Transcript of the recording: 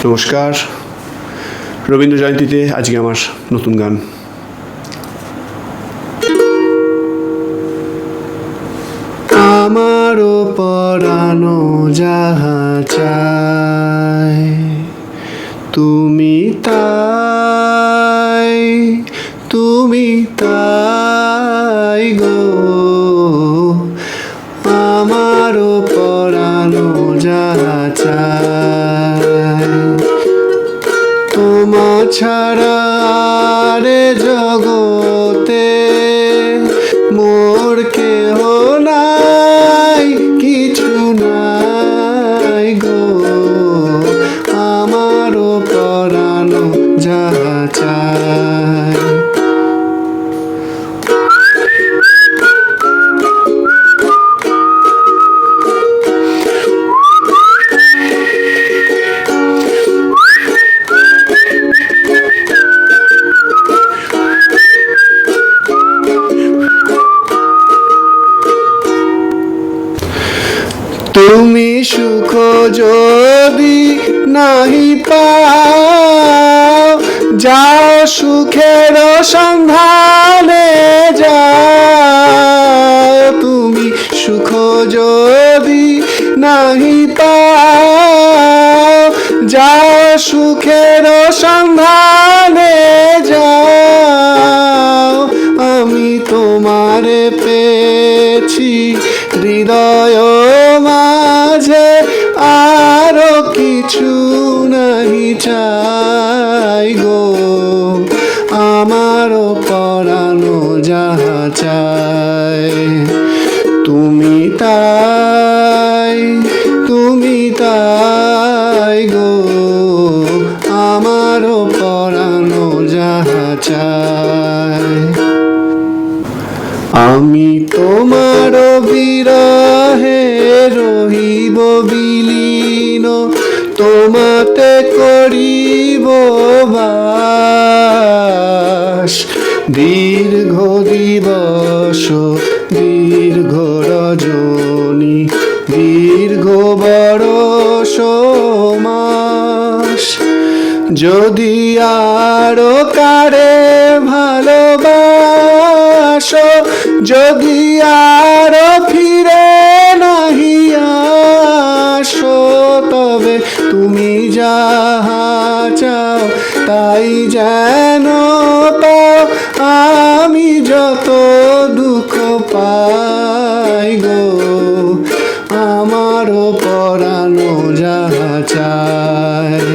নমস্কার। রবীন্দ্র জয়ন্তীতে আজকে আমার নতুন গান। আমারও পরানো যাহা চায় তুমি তাই, তুমি তাই গো। আমারও পরানো যাহা চায় তোমা ছাড়া রে জগতে মোর কেহ নাই, কিছু নাই গো। আমারও পরানো যাহা চায় তুমি সুখ যদি নাহি পাও, যাও সুখের সন্ধানে যাও। তুমি সুখ যদি নাহি পাও, যাও সুখের সন্ধানে যাও। আমি তোমারে পেয়েছি হৃদয় মাঝে, আরো কিছু নাহি চাই গো। আমারও পরানো যাহা চায় তুমি তাই, তুমি তাই গো। আমারও পরানো যাহা চায়। আমি তোমার বিরহে রহিব বিলীন, তোমাতে করিব বাস। দীর্ঘ দিবস দীর্ঘ রজনী, দীর্ঘ বরষ মাস। যদি আরো কারে ভালোবাসো, যদি আরো ফিরে নাহি আসো, তবে তুমি যাহা চাও তাই যেন পাও। আমি যত দুঃখ পাই গো, আমারও পরানো যাহা চায়।